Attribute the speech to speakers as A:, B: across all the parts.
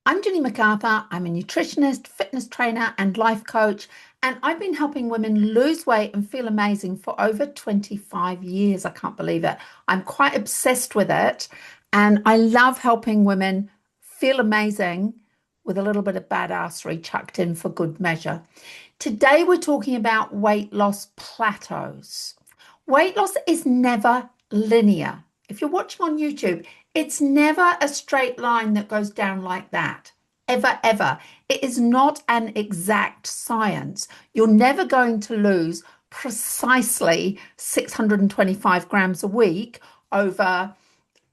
A: I'm Ginny McArthur. I'm a nutritionist, fitness trainer, and life coach. And I've been helping women lose weight and feel amazing for over 25 years. I can't believe it. I'm quite obsessed with it. And I love helping women feel amazing with a little bit of badassery chucked in for good measure. Today, we're talking about weight loss plateaus. Weight loss is never linear. If you're watching on YouTube, it's never a straight line that goes down like that. Ever, ever. It is not an exact science. You're never going to lose precisely 625 grams a week over,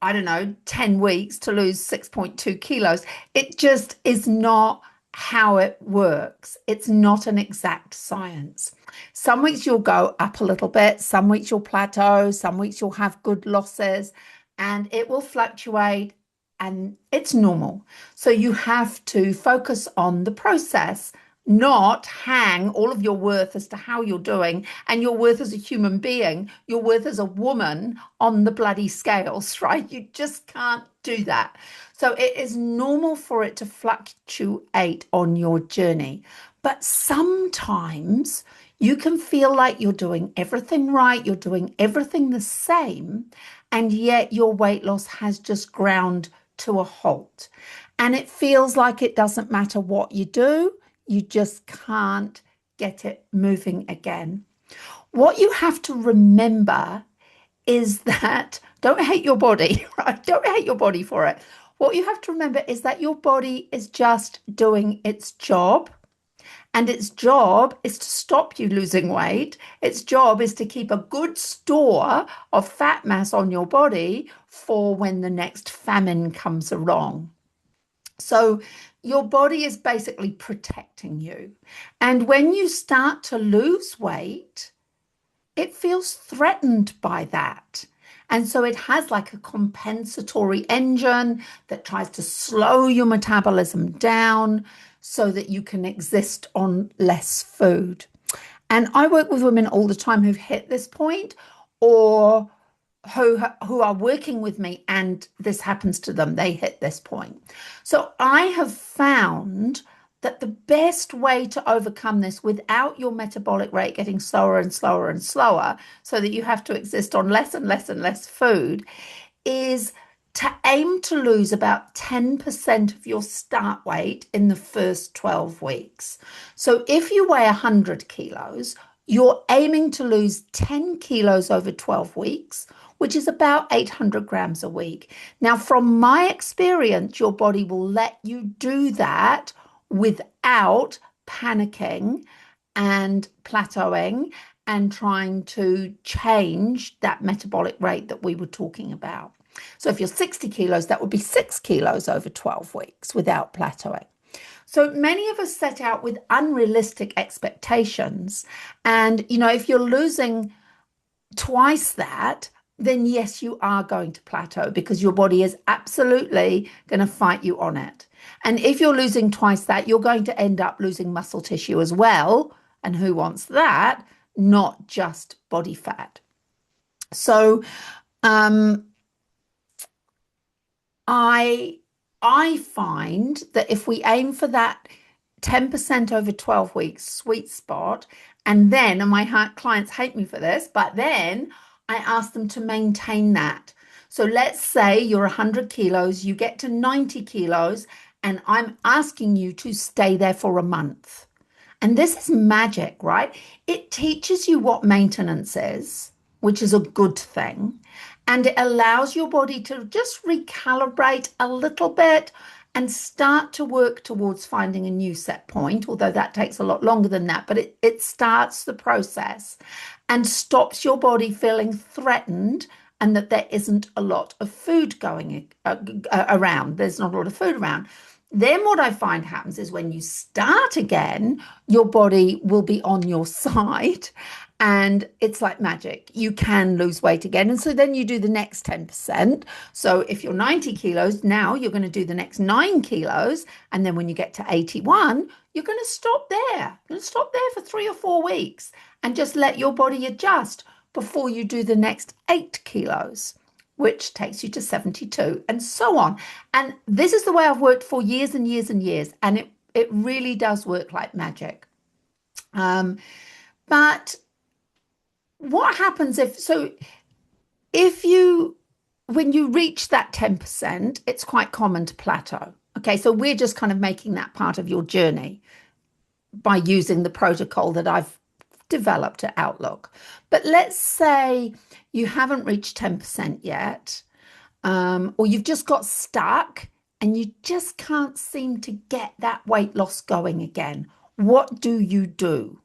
A: I don't know, 10 weeks to lose 6.2 kilos. It just is not how it works. It's not an exact science. Some weeks you'll go up a little bit, some weeks you'll plateau, some weeks you'll have good losses, and it will fluctuate, and it's normal. So you have to focus on the process, not hang all of your worth as to how you're doing and your worth as a human being, your worth as a woman on the bloody scales, right? You just can't do that. So it is normal for it to fluctuate on your journey. But sometimes you can feel like you're doing everything right, you're doing everything the same, and yet your weight loss has just ground to a halt. And it feels like it doesn't matter what you do, you just can't get it moving again. What you have to remember is that don't hate your body, right? Don't hate your body for it. What you have to remember is that your body is just doing its job. And its job is to stop you losing weight. Its job is to keep a good store of fat mass on your body for when the next famine comes along. So your body is basically protecting you. And when you start to lose weight, it feels threatened by that. And so it has like a compensatory engine that tries to slow your metabolism down so that you can exist on less food. And I work with women all the time who've hit this point or who are working with me and this happens to them, they hit this point. So I have found that the best way to overcome this without your metabolic rate getting slower and slower and slower, so that you have to exist on less and less and less food, is to aim to lose about 10% of your start weight in the first 12 weeks. So if you weigh 100 kilos, you're aiming to lose 10 kilos over 12 weeks, which is about 800 grams a week. Now, from my experience, your body will let you do that without panicking and plateauing and trying to change that metabolic rate that we were talking about. So if you're 60 kilos, that would be 6 kilos over 12 weeks without plateauing. So many of us set out with unrealistic expectations. And, if you're losing twice that, then yes, you are going to plateau because your body is absolutely going to fight you on it. And if you're losing twice that, you're going to end up losing muscle tissue as well. And who wants that? Not just body fat. So I find that if we aim for that 10% over 12 weeks sweet spot, and my clients hate me for this, but then I ask them to maintain that. So let's say you're 100 kilos, you get to 90 kilos, and I'm asking you to stay there for a month. And this is magic, right? It teaches you what maintenance is, which is a good thing. And it allows your body to just recalibrate a little bit and start to work towards finding a new set point, although that takes a lot longer than that. But it starts the process and stops your body feeling threatened and that there isn't a lot of food going around. There's not a lot of food around. Then what I find happens is when you start again, your body will be on your side and it's like magic. You can lose weight again. And so then you do the next 10%. So if you're 90 kilos, now you're going to do the next 9 kilos. And then when you get to 81, you're going to stop there. You're going to stop there for 3 or 4 weeks and just let your body adjust before you do the next 8 kilos. which takes you to 72, and so on. And this is the way I've worked for years and years and years. And it really does work like magic. Um, but what happens if you, when you reach that 10%, it's quite common to plateau. Okay, so we're just kind of making that part of your journey by using the protocol that I've developed at Outlook. But let's say you haven't reached 10% yet, or you've just got stuck and you just can't seem to get that weight loss going again. What do you do?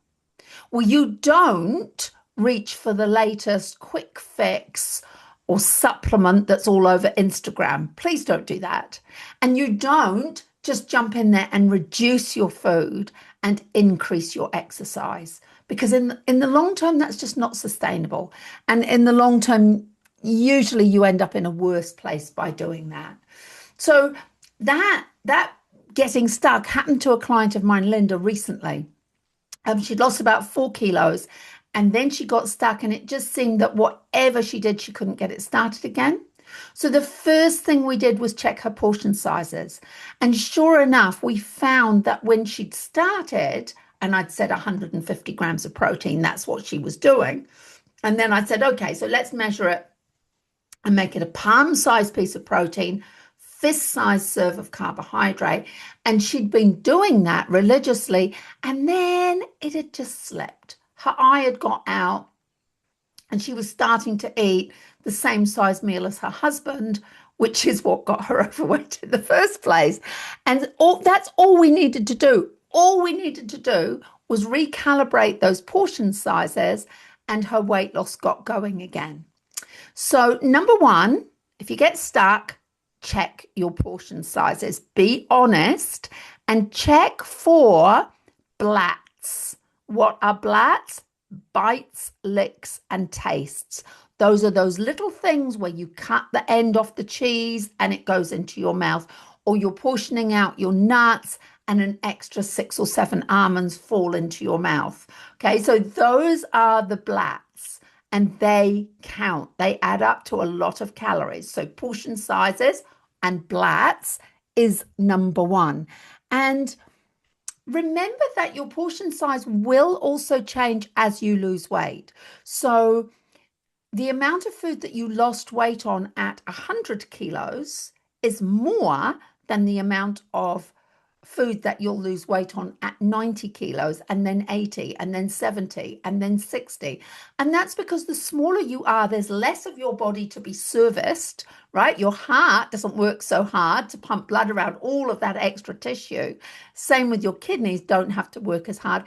A: Well, you don't reach for the latest quick fix or supplement that's all over Instagram. Please don't do that. And you don't just jump in there and reduce your food and increase your exercise, because in the long term that's just not sustainable. And in the long term, usually you end up in a worse place by doing that. So that getting stuck happened to a client of mine, Linda, recently. She'd lost about 4 kilos, and then she got stuck, and it just seemed that whatever she did, she couldn't get it started again. So the first thing we did was check her portion sizes. And sure enough, we found that when she'd started, and I'd said 150 grams of protein, that's what she was doing. And then I said, okay, so let's measure it and make it a palm-sized piece of protein, fist-sized serve of carbohydrate. And she'd been doing that religiously, and then it had just slipped. Her eye had got out, and she was starting to eat the same size meal as her husband, which is what got her overweight in the first place. And that's all we needed to do. All we needed to do was recalibrate those portion sizes, and her weight loss got going again. So, number one, if you get stuck, check your portion sizes. Be honest and check for BLATS. What are BLATS? Bites, licks, and tastes. Those are those little things where you cut the end off the cheese and it goes into your mouth, or you're portioning out your nuts and an extra 6 or 7 almonds fall into your mouth. Okay, so those are the BLATS, and they count. They add up to a lot of calories. So portion sizes and BLATS is number one. And remember that your portion size will also change as you lose weight. So the amount of food that you lost weight on at 100 kilos is more than the amount of food that you'll lose weight on at 90 kilos, and then 80, and then 70, and then 60. And that's because the smaller you are, there's less of your body to be serviced, right? Your heart doesn't work so hard to pump blood around all of that extra tissue. Same with your kidneys, don't have to work as hard.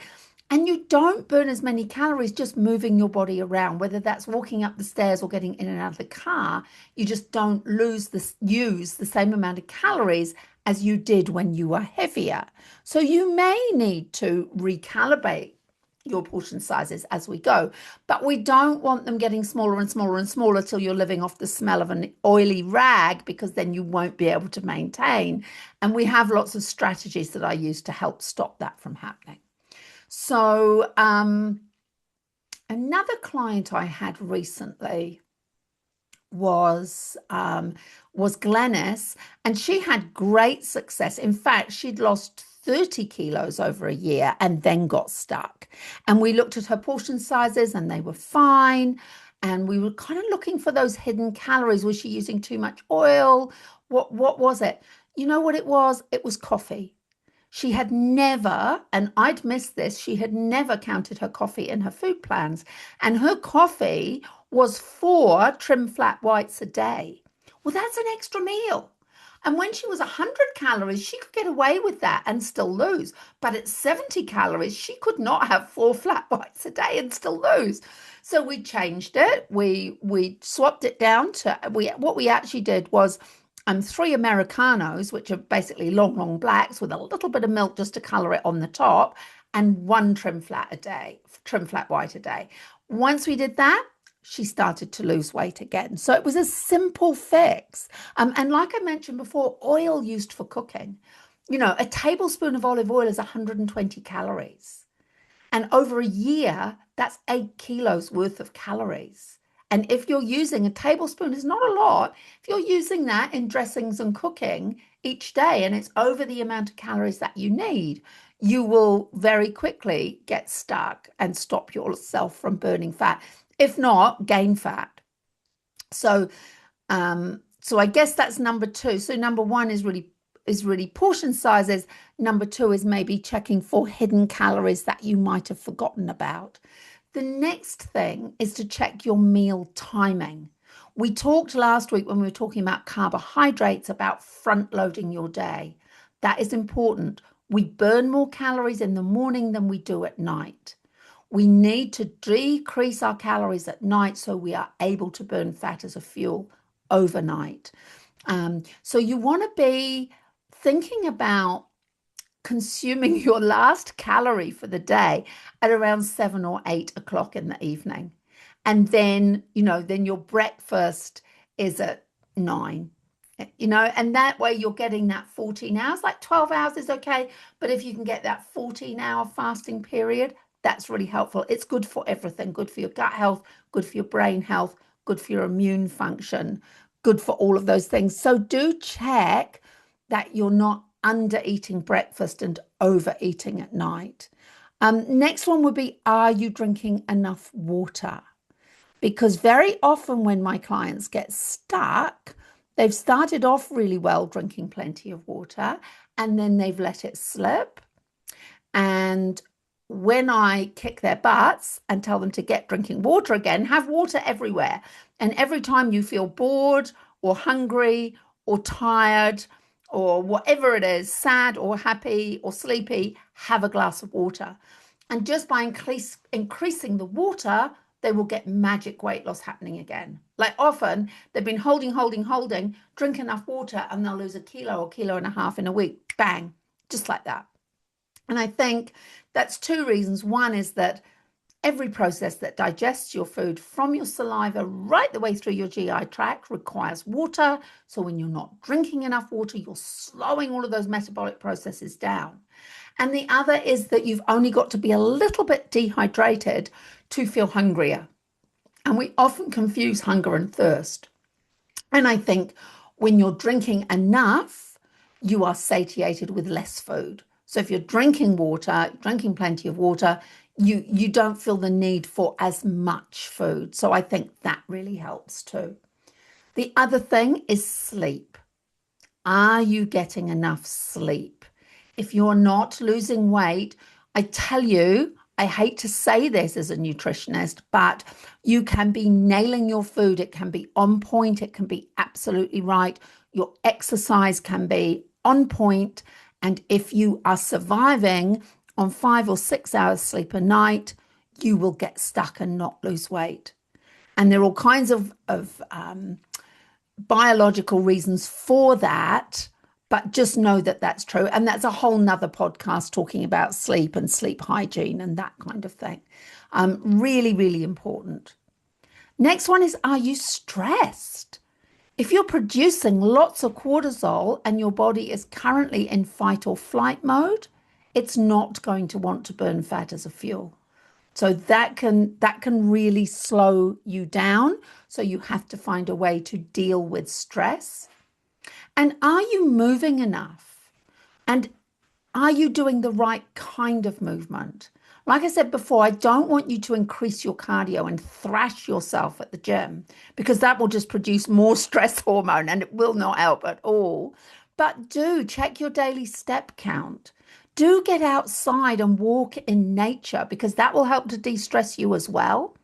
A: And you don't burn as many calories just moving your body around, whether that's walking up the stairs or getting in and out of the car. You just don't use the same amount of calories as you did when you were heavier. So you may need to recalibrate your portion sizes as we go, but we don't want them getting smaller and smaller and smaller till you're living off the smell of an oily rag, because then you won't be able to maintain. And we have lots of strategies that I use to help stop that from happening. So another client I had recently was Glennis, and she had great success. In fact, she'd lost 30 kilos over a year and then got stuck. And we looked at her portion sizes and they were fine. And we were kind of looking for those hidden calories. Was she using too much oil? What was it? You know what it was? It was coffee. She had never, and I'd missed this, she had never counted her coffee in her food plans. And her coffee was 4 trim flat whites a day. Well, that's an extra meal. And when she was 100 calories, she could get away with that and still lose. But at 70 calories, she could not have 4 flat whites a day and still lose. So we changed it. We swapped it down to, what we actually did was 3 Americanos, which are basically long blacks with a little bit of milk just to color it on the top, and 1 trim flat white a day. Once we did that, she started to lose weight again. So it was a simple fix. And like I mentioned before, oil used for cooking, a tablespoon of olive oil is 120 calories. And over a year, that's 8 kilos worth of calories. And if you're using a tablespoon, is not a lot. If you're using that in dressings and cooking each day and it's over the amount of calories that you need, you will very quickly get stuck and stop yourself from burning fat. If not, gain fat. So so I guess that's number two. So number one is really portion sizes. Number two is maybe checking for hidden calories that you might have forgotten about. The next thing is to check your meal timing. We talked last week when we were talking about carbohydrates about front loading your day. That is important. We burn more calories in the morning than we do at night. We need to decrease our calories at night so we are able to burn fat as a fuel overnight. So you want to be thinking about consuming your last calorie for the day at around 7 or 8 o'clock in the evening. And then, then your breakfast is at 9, and that way you're getting that 14 hours, like 12 hours is okay. But if you can get that 14-hour fasting period, that's really helpful. It's good for everything, good for your gut health, good for your brain health, good for your immune function, good for all of those things. So do check that you're not under eating breakfast and overeating at night. Next one would be, are you drinking enough water? Because very often when my clients get stuck, they've started off really well drinking plenty of water and then they've let it slip. And when I kick their butts and tell them to get drinking water again, have water everywhere. And every time you feel bored or hungry or tired or whatever it is, sad or happy or sleepy, have a glass of water. And just by increasing the water, they will get magic weight loss happening again. Like often they've been holding, drink enough water and they'll lose 1 kilo or 1.5 kilos in a week. Bang, just like that. And I think that's two reasons. One is that every process that digests your food from your saliva right the way through your GI tract requires water. So when you're not drinking enough water, you're slowing all of those metabolic processes down. And the other is that you've only got to be a little bit dehydrated to feel hungrier. And we often confuse hunger and thirst. And I think when you're drinking enough, you are satiated with less food. So if you're drinking water, drinking plenty of water, you don't feel the need for as much food. So I think that really helps too. The other thing is sleep. Are you getting enough sleep? If you're not losing weight, I tell you, I hate to say this as a nutritionist, but you can be nailing your food. It can be on point. It can be absolutely right. Your exercise can be on point. And if you are surviving on 5 or 6 hours sleep a night, you will get stuck and not lose weight. And there are all kinds of biological reasons for that, but just know that that's true. And that's a whole nother podcast talking about sleep and sleep hygiene and that kind of thing. Really, really important. Next one is, are you stressed? If you're producing lots of cortisol and your body is currently in fight or flight mode, it's not going to want to burn fat as a fuel. So that can really slow you down. So you have to find a way to deal with stress. And are you moving enough? And are you doing the right kind of movement? Like I said before, I don't want you to increase your cardio and thrash yourself at the gym, because that will just produce more stress hormone and it will not help at all. But do check your daily step count. Do get outside and walk in nature, because that will help to de-stress you as well.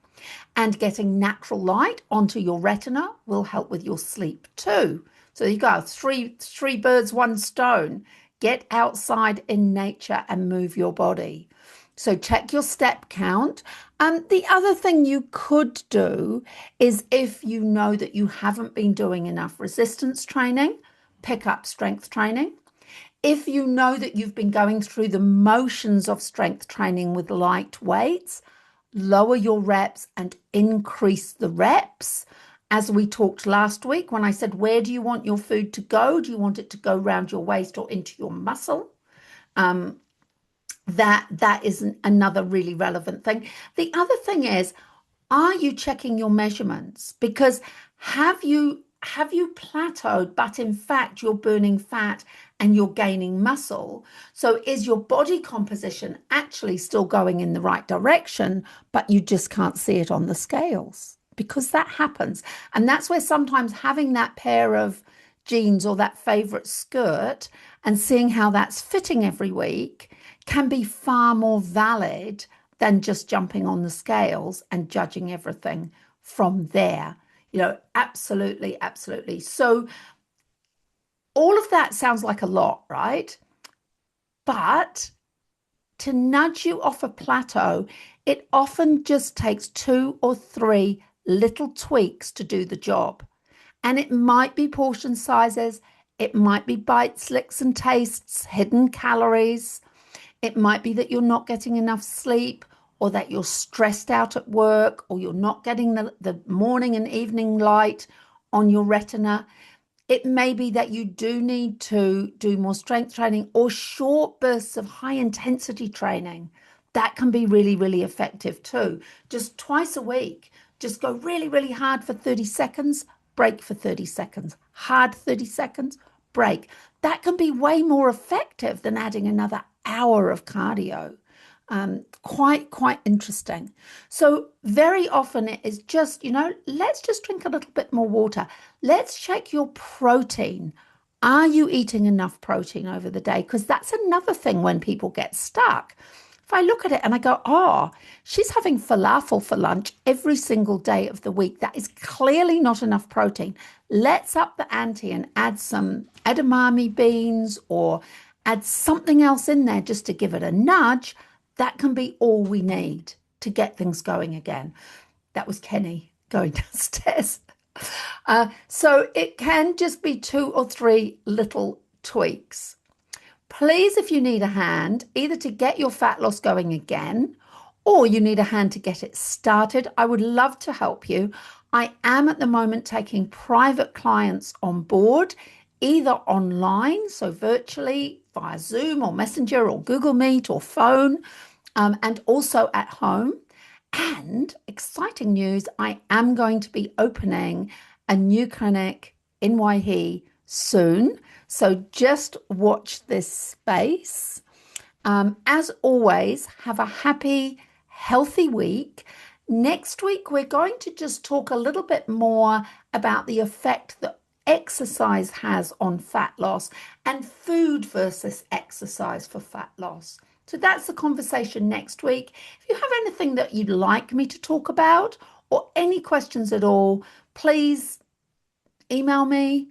A: And getting natural light onto your retina will help with your sleep too. So you go, three birds, one stone. Get outside in nature and move your body. So check your step count. The other thing you could do is, if you know that you haven't been doing enough resistance training, pick up strength training. If you know that you've been going through the motions of strength training with light weights, lower your reps and increase the reps. As we talked last week when I said, where do you want your food to go? Do you want it to go around your waist or into your muscle? That is another really relevant thing. The other thing is, Are you checking your measurements? Because have you plateaued, but in fact you're burning fat and you're gaining muscle? So is your body composition actually still going in the right direction, but you just can't see it on the scales? Because that happens. And that's where sometimes having that pair of jeans or that favorite skirt and seeing how that's fitting every week can be far more valid than just jumping on the scales and judging everything from there. Absolutely, absolutely. So all of that sounds like a lot, right? But to nudge you off a plateau, it often just takes two or three little tweaks to do the job. And it might be portion sizes, it might be bites, licks, and tastes, hidden calories. It might be that you're not getting enough sleep, or that you're stressed out at work, or you're not getting the morning and evening light on your retina. It may be that you do need to do more strength training or short bursts of high intensity training. That can be really, really effective too. Just twice a week, just go really, really hard for 30 seconds, break for 30 seconds, hard 30 seconds, break. That can be way more effective than adding another hour of cardio. Quite interesting. So very often it is just, let's just drink a little bit more water. Let's check your protein. Are you eating enough protein over the day? Because that's another thing when people get stuck. If I look at it and I go, oh, she's having falafel for lunch every single day of the week. That is clearly not enough protein. Let's up the ante and add some edamame beans or add something else in there just to give it a nudge. That can be all we need to get things going again. That was Kenny going downstairs. So it can just be two or three little tweaks. Please, if you need a hand, either to get your fat loss going again, or you need a hand to get it started, I would love to help you. I am at the moment taking private clients on board, either online, so virtually via Zoom or Messenger or Google Meet or phone, and also at home. And exciting news, I am going to be opening a new clinic in Waihi soon. So just watch this space. As always, have a happy, healthy week. Next week, we're going to just talk a little bit more about the effect that exercise has on fat loss and food versus exercise for fat loss. So that's the conversation next week. If you have anything that you'd like me to talk about or any questions at all, please email me,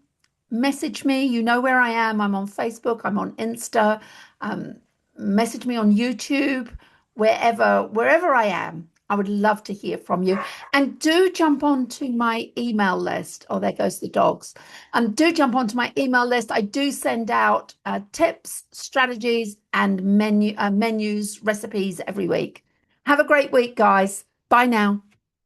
A: message me. You know where I am. I'm on Facebook, I'm on Insta. Um, Message me on YouTube, wherever I am. I would love to hear from you. And do jump onto my email list. Oh, there goes the dogs. Do jump onto my email list. I do send out tips, strategies, and menus, recipes every week. Have a great week, guys. Bye now.